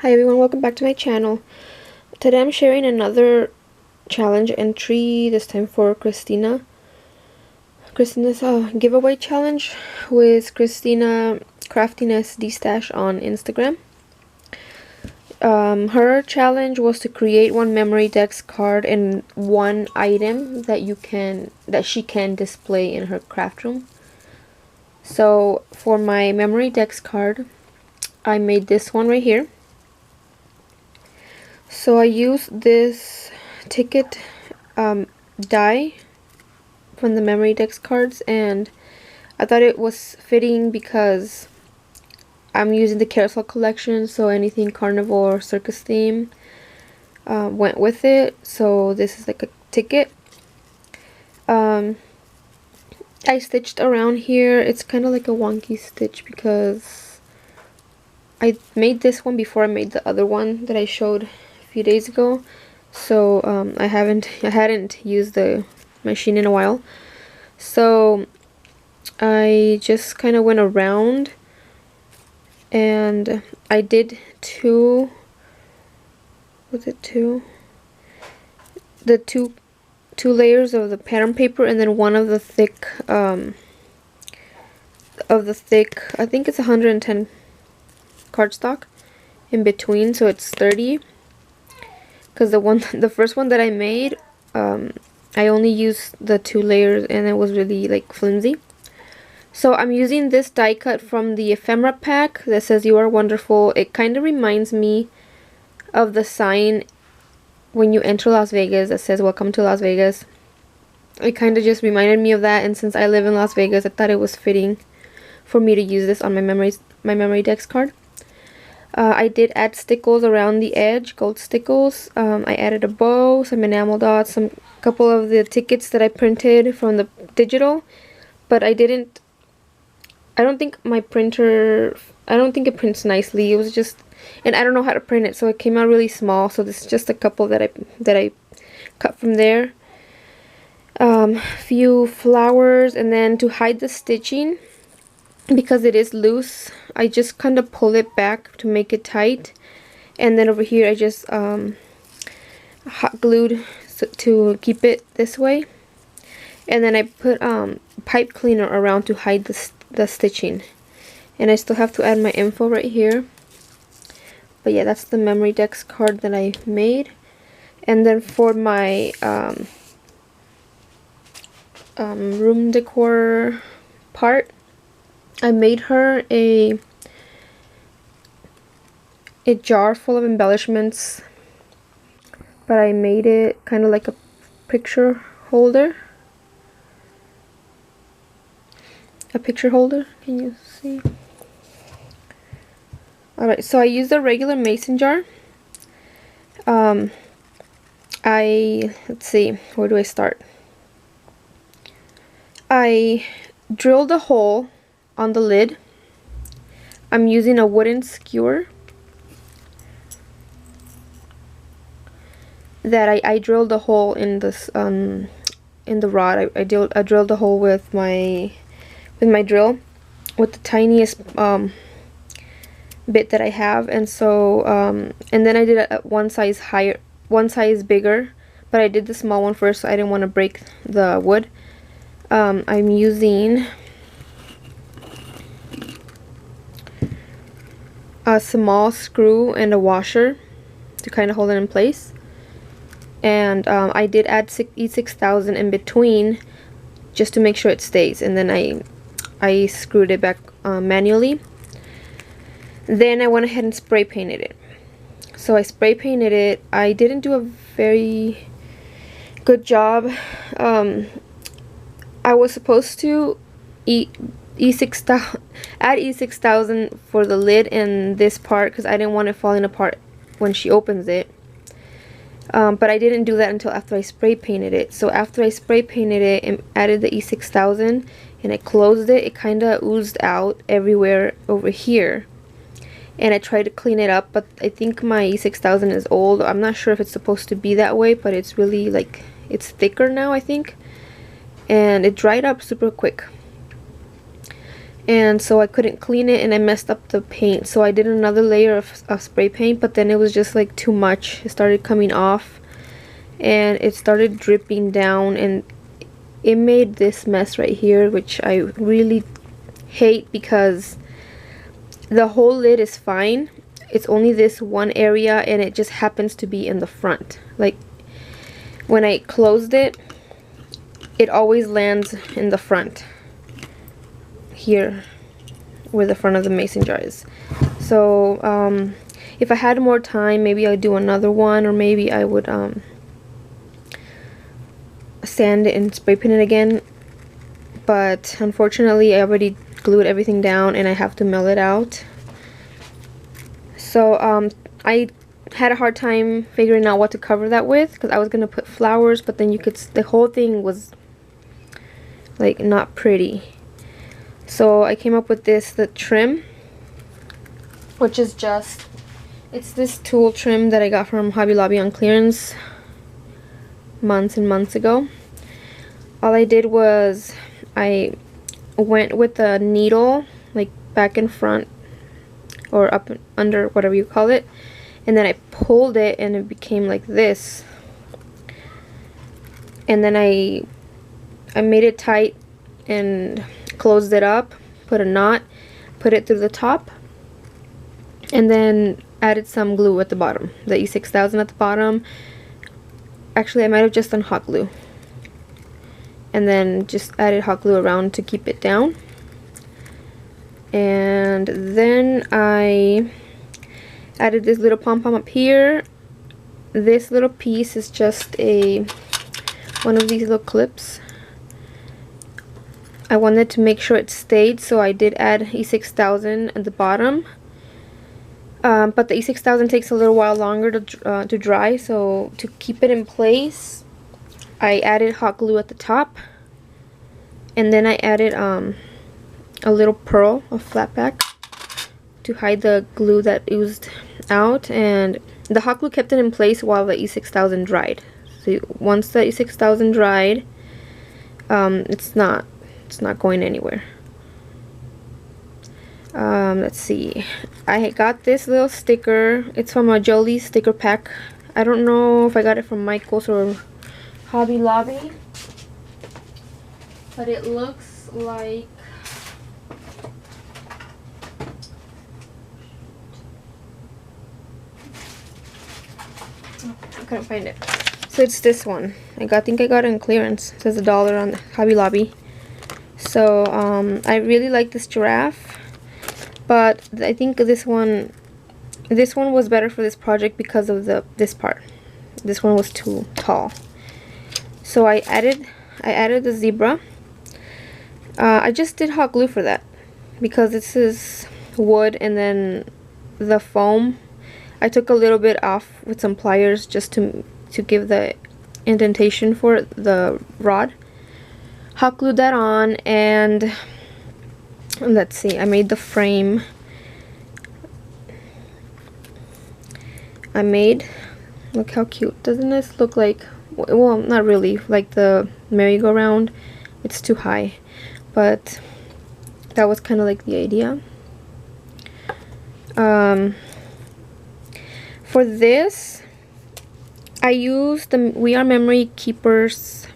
Hi everyone, welcome back to my channel. Today I'm sharing another challenge entry, this time for Krystina. Krystina's giveaway challenge with Krystina Craftiness D-Stash on Instagram. Her challenge was to create one memory dex card and one item that she can display in her craft room. So for my memory dex card, I made this one right here. So I used this ticket die from the memory dex cards, and I thought it was fitting because I'm using the carousel collection, so anything carnival or circus theme went with it. So this is like a ticket. I stitched around here. It's kind of like a wonky stitch because I made this one before I made the other one that I showed a few days ago. So I hadn't used the machine in a while. So I just kind of went around and I did two layers of the pattern paper, and then one of the thick I think it's 110 cardstock in between, so it's 30, because the first one that I made, I only used the 2 layers and it was really like flimsy. So I'm using this die cut from the ephemera pack that says "You are wonderful." It kind of reminds me of the sign when you enter Las Vegas that says "Welcome to Las Vegas." It kind of just reminded me of that, and since I live in Las Vegas, I thought it was fitting for me to use this on my memory dex card. I did add stickles around the edge, gold stickles. I added a bow, some enamel dots, couple of the tickets that I printed from the digital, but I don't think it prints nicely. It was just, and I don't know how to print it, so it came out really small. So this is just a couple that I cut from there. Few flowers, and then to hide the stitching, because it is loose, I just kind of pull it back to make it tight, and then over here I just hot glued to keep it this way, and then I put pipe cleaner around to hide the stitching, and I still have to add my info right here. But yeah, that's the memory dex card that I made. And then for my room decor part, I made her a jar full of embellishments, but I made it kind of like a picture holder. Can you see? Alright, so I used a regular mason jar. Let's see, where do I start? I drilled a hole on the lid. I'm using a wooden skewer that I drilled a hole in this in the rod. I drilled a hole with my drill, with the tiniest bit that I have, and so and then I did it one size bigger, but I did the small one first, so I didn't want to break the wood. I'm using a small screw and a washer to kind of hold it in place, and I did add E6000 in between just to make sure it stays, and then I screwed it back manually. Then I went ahead and spray painted it. So I spray painted it. I didn't do a very good job. I was supposed to add E6000 for the lid and this part because I didn't want it falling apart when she opens it. But I didn't do that until after I spray painted it. So after I spray painted it and added the E6000 and I closed it, it kind of oozed out everywhere over here. And I tried to clean it up, but I think my E6000 is old. I'm not sure if it's supposed to be that way, but it's really like, it's thicker now, I think. And it dried up super quick. and so I couldn't clean it, and I messed up the paint. So I did another layer of spray paint, but then it was just like too much. It started coming off and it started dripping down, and it made this mess right here, which I really hate because the whole lid is fine. It's only this one area, and it just happens to be in the front. Like when I closed it, it always lands in the front here where the front of the mason jar is. So if I had more time, maybe I'd do another one, or maybe I would sand it and spray paint it again. But unfortunately I already glued everything down and I have to mill it out. So I had a hard time figuring out what to cover that with, because I was gonna put flowers, but then you could, the whole thing was like not pretty. So I came up with this, the trim, which is just, it's this tulle trim that I got from Hobby Lobby on clearance months and months ago. All I did was I went with the needle like back and front, or up and under, whatever you call it, and then I pulled it and it became like this, and then I made it tight and closed it up, put a knot, put it through the top, and then added some glue at the bottom, the E6000 at the bottom. Actually, I might have just done hot glue, and then just added hot glue around to keep it down. And then I added this little pom-pom up here. This little piece is just one of these little clips. I wanted to make sure it stayed, so I did add E6000 at the bottom. But the E6000 takes a little while longer to dry, so to keep it in place, I added hot glue at the top, and then I added a little pearl of flat pack to hide the glue that oozed out, and the hot glue kept it in place while the E6000 dried. So once the E6000 dried, it's not going anywhere. Let's see, I got this little sticker. It's from a Jolie sticker pack. I don't know if I got it from Michael's or Hobby Lobby, but it looks like, I couldn't find it. So it's this one. I think I got it on clearance. It says $1 on Hobby Lobby. So I really like this giraffe, but I think this one was better for this project because of this part. This one was too tall. So I added the zebra. I just did hot glue for that because this is wood, and then the foam, I took a little bit off with some pliers just to give the indentation for the rod. Hot glued that on, and let's see, I made the frame. Look how cute. Doesn't this look like, well, not really, like the merry-go-round. It's too high, but that was kind of like the idea. For this, I used the We Are Memory Keepers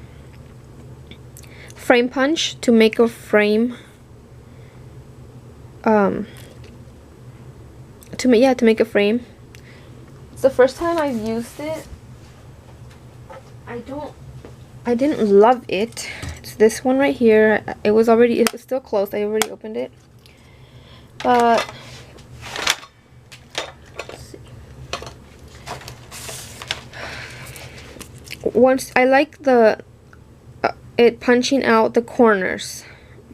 frame punch to make a frame. To make a frame. It's the first time I've used it. I didn't love it. It's this one right here. It was still closed. I already opened it. But let's see. Once I like it punching out the corners,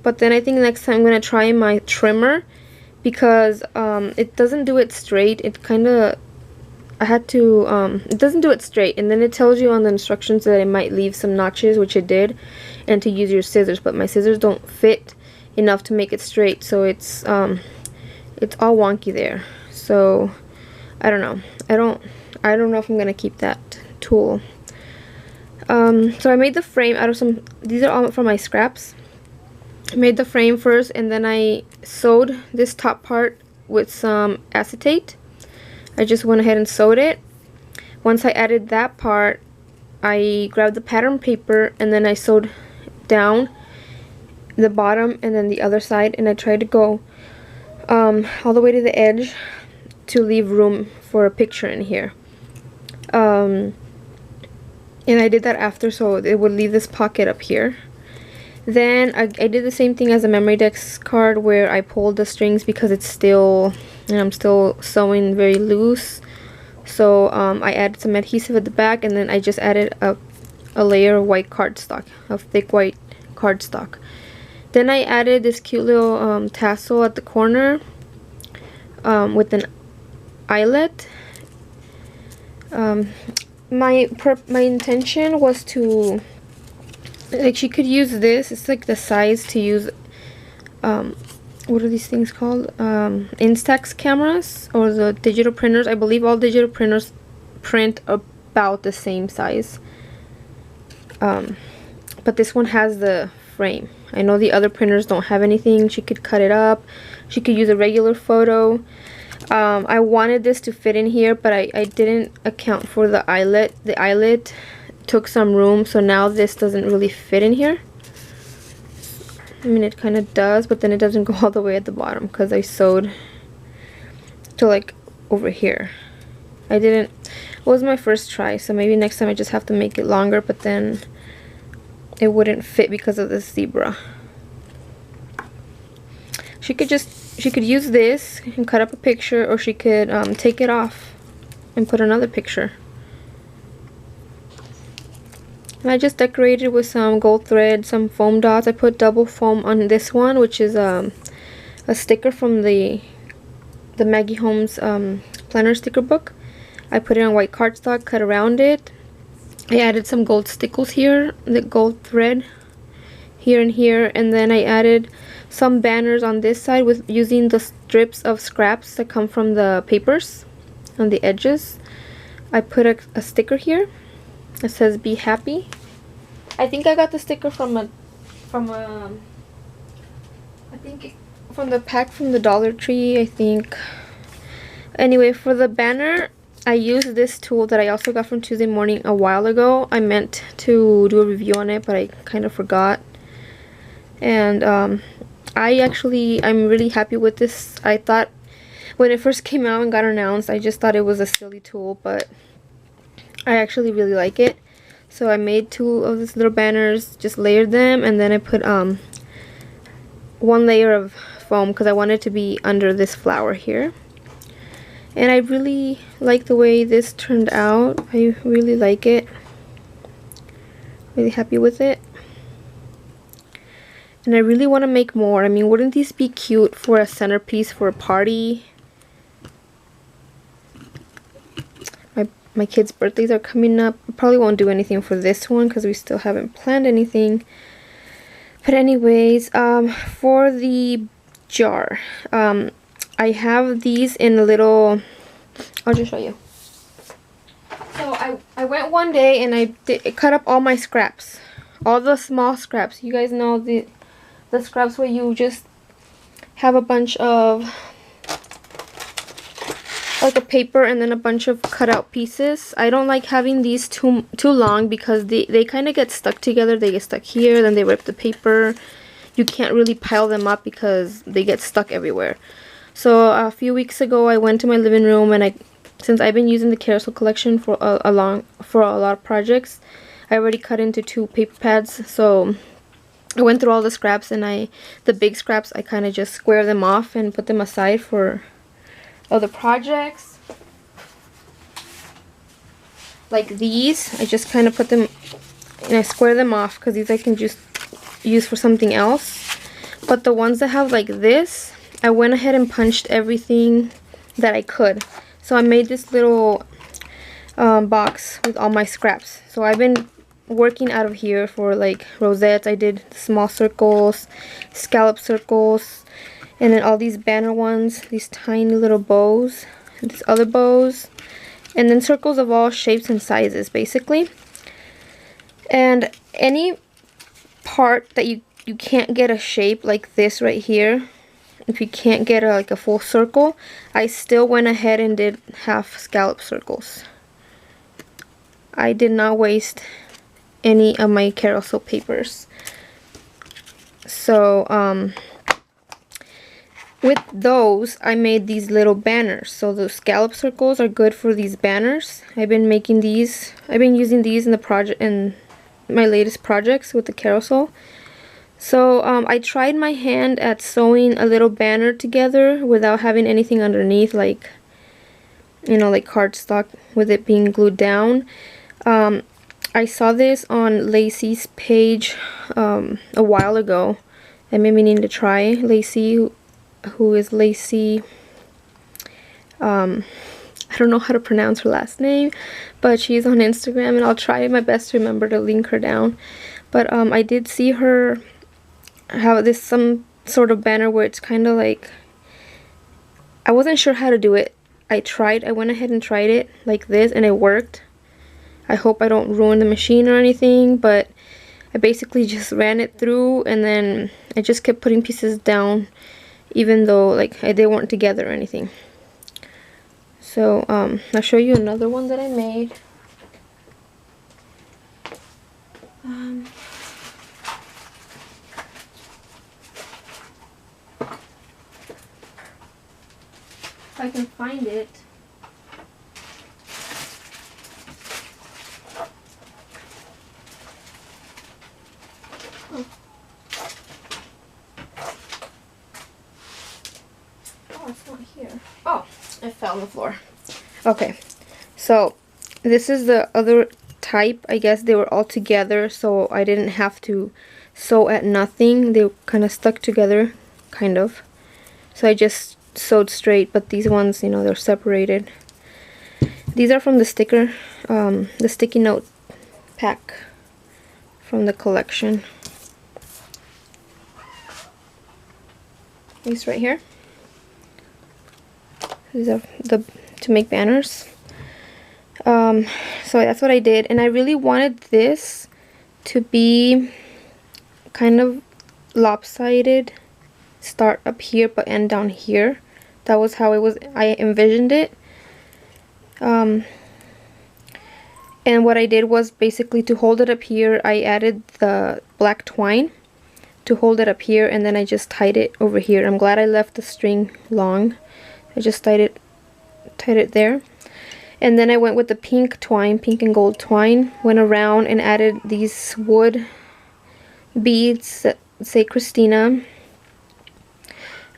but then I think next time I'm gonna try my trimmer, because it doesn't do it straight. It kind of, it doesn't do it straight, and then it tells you on the instructions that it might leave some notches, which it did, and to use your scissors, but my scissors don't fit enough to make it straight, so it's all wonky there. So I don't know. I don't know if I'm gonna keep that tool. So I made the frame out of these are all from my scraps. I made the frame first, and then I sewed this top part with some acetate. I just went ahead and sewed it. Once I added that part, I grabbed the pattern paper and then I sewed down the bottom and then the other side, and I tried to go all the way to the edge to leave room for a picture in here. And I did that after, so it would leave this pocket up here. Then I did the same thing as a memory dex card, where I pulled the strings because it's still, and I'm still sewing very loose. So I added some adhesive at the back, and then I just added a layer of white cardstock, of thick white cardstock. Then I added this cute little tassel at the corner with an eyelet. My intention was to, like, she could use this. It's like the size to use, what are these things called? Instax cameras, or the digital printers. I believe all digital printers print about the same size. But this one has the frame. I know the other printers don't have anything. She could cut it up. She could use a regular photo. I wanted this to fit in here, but I didn't account for the eyelet. The eyelet took some room, so now this doesn't really fit in here. I mean, it kind of does, but then it doesn't go all the way at the bottom because I sewed to like over here. It was my first try, so maybe next time I just have to make it longer, but then it wouldn't fit because of this zebra. She could use this and cut up a picture, or she could take it off and put another picture. And I just decorated with some gold thread, some foam dots. I put double foam on this one, which is a sticker from the Maggie Holmes planner sticker book. I put it on white cardstock, cut around it. I added some gold stickles here, the gold thread here and here, and then I added some banners on this side with using the strips of scraps that come from the papers on the edges. I put a sticker here. It says "Be Happy." I think I got the sticker from the pack from the Dollar Tree, I think. Anyway, for the banner, I used this tool that I also got from Tuesday Morning a while ago. I meant to do a review on it, but I kind of forgot. And I'm really happy with this. I thought when it first came out and got announced, I just thought it was a silly tool, but I actually really like it. So I made 2 of these little banners, just layered them, and then I put 1 layer of foam because I wanted it to be under this flower here. And I really like the way this turned out. I really like it. Really happy with it. And I really want to make more. I mean, wouldn't these be cute for a centerpiece for a party? My kids' birthdays are coming up. I probably won't do anything for this one because we still haven't planned anything. But anyways, for the jar, I have these in a little, I'll just show you. So I went one day and I cut up all my scraps. All the small scraps. You guys know the scraps where you just have a bunch of like a paper and then a bunch of cut out pieces. I don't like having these too long because they kind of get stuck together. They get stuck here, then they rip the paper. You can't really pile them up because they get stuck everywhere. So a few weeks ago I went to my living room, and since I've been using the carousel collection for a lot of projects, I already cut into 2 paper pads. So I went through all the scraps, and the big scraps I kind of just square them off and put them aside for other projects. Like these, I just kind of put them and I square them off because these I can just use for something else. But the ones that have like this, I went ahead and punched everything that I could. So I made this little box with all my scraps. So I've been working out of here for like rosettes. I did small circles, scallop circles, and then all these banner ones, these tiny little bows, and these other bows, and then circles of all shapes and sizes basically. And any part that you you can't get a shape like this right here, if you can't get like a full circle, I still went ahead and did half scallop circles. I did not waste any of my carousel papers. So with those, I made these little banners. So the scallop circles are good for these banners. I've been making these. I've been using these in the project, in my latest projects with the carousel. So I tried my hand at sewing a little banner together without having anything underneath, like, you know, like cardstock with it being glued down. I saw this on Lacey's page a while ago. I made me need to try. Lacey, who is Lacey, I don't know how to pronounce her last name, but she's on Instagram, and I'll try my best to remember to link her down. But I did see her have this some sort of banner where it's kind of like, I wasn't sure how to do it. I went ahead and tried it like this, and it worked. I hope I don't ruin the machine or anything, but I basically just ran it through, and then I just kept putting pieces down, even though like they weren't together or anything. So I'll show you another one that I made. If I can find it. Oh, it's not here. Oh, it fell on the floor. Okay, so this is the other type. I guess they were all together, so I didn't have to sew at nothing. They kind of stuck together, kind of. So I just sewed straight, but these ones, you know, they're separated. These are from the the sticky note pack from the collection. These right here. These are to make banners. So that's what I did, and I really wanted this to be kind of lopsided, start up here but end down here. That was how I envisioned it. And what I did was basically to hold it up here, I added the black twine to hold it up here, and then I just tied it over here. I'm glad I left the string long. I just tied it there. And then I went with the pink twine, pink and gold twine, went around and added these wood beads that say Krystina.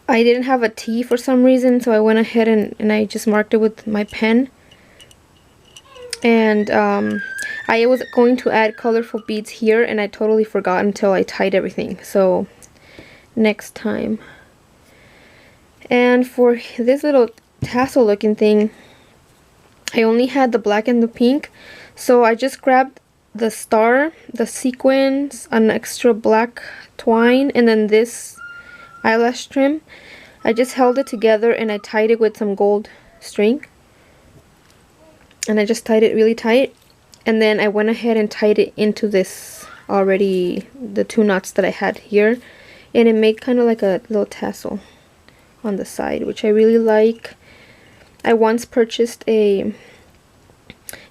I didn't have a T for some reason, so I went ahead and I just marked it with my pen. And I was going to add colorful beads here, and I totally forgot until I tied everything. So next time. And for this little tassel looking thing, I only had the black and the pink, so I just grabbed the star, the sequins, an extra black twine, and then this eyelash trim. I just held it together and I tied it with some gold string, and I just tied it really tight, and then I went ahead and tied it into this already, the 2 knots that I had here, and it made kind of like a little tassel on the side, which I really like. I once purchased an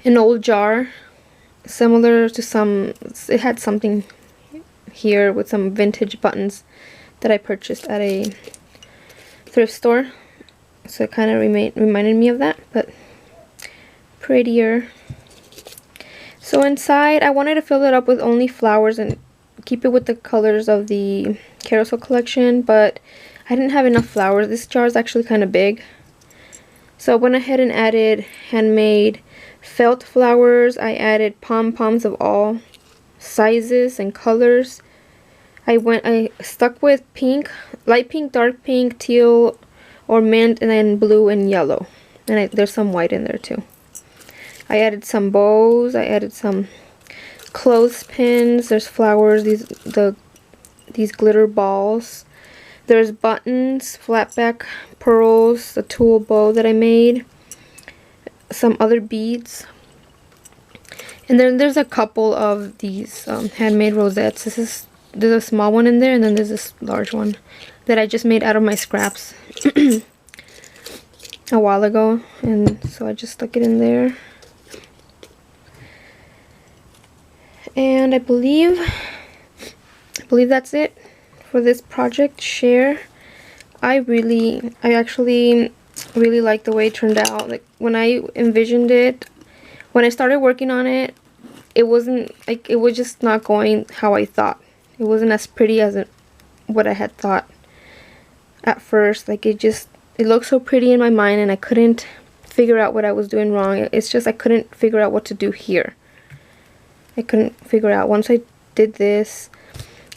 old jar similar to some, it had something here with some vintage buttons that I purchased at a thrift store, so it kind of reminded me of that, but prettier. So inside I wanted to fill it up with only flowers and keep it with the colors of the carousel collection, but I didn't have enough flowers. This jar is actually kind of big. So I went ahead and added handmade felt flowers. I added pom-poms of all sizes and colors. I stuck with pink, light pink, dark pink, teal, or mint, and then blue and yellow. And there's some white in there too. I added some bows. I added some clothespins. There's flowers. These glitter balls. There's buttons, flat back pearls, a tulle bow that I made, some other beads, and then there's a couple of these handmade rosettes. This is there's a small one in there, and then there's this large one that I just made out of my scraps a while ago, and so I just stuck it in there. And I believe that's it for this project share. I actually really like the way it turned out. Like, when I envisioned it, when I started working on it, it wasn't like, it was just not going how I thought. It wasn't as pretty as what I had thought at first. Like, it looked so pretty in my mind, and I couldn't figure out what I was doing wrong. It's just I couldn't figure out what to do here. I couldn't figure out. Once I did this,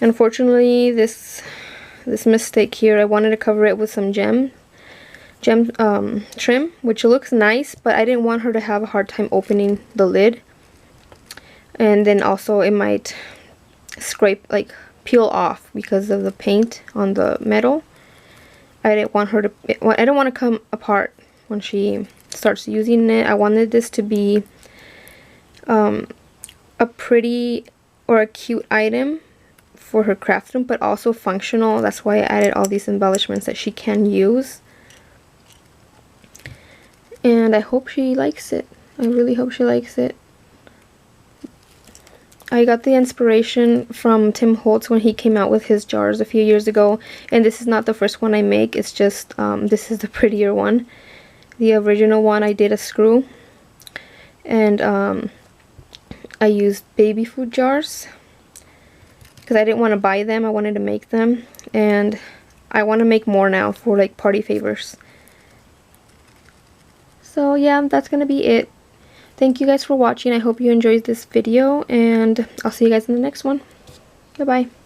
unfortunately, this mistake here, I wanted to cover it with some gem trim, which looks nice, but I didn't want her to have a hard time opening the lid, and then also it might scrape, like peel off because of the paint on the metal. I didn't want her to, I don't want to come apart when she starts using it. I wanted this to be a pretty or a cute item for her craft room, but also functional. That's why I added all these embellishments that she can use. And I hope she likes it. I really hope she likes it. I got the inspiration from Tim Holtz when he came out with his jars a few years ago. And this is not the first one I make. It's just, this is the prettier one. The original one, I did a screw. And I used baby food jars, because I didn't want to buy them. I wanted to make them. And I want to make more now for like party favors. So yeah, that's gonna be it. Thank you guys for watching. I hope you enjoyed this video, and I'll see you guys in the next one. Bye bye.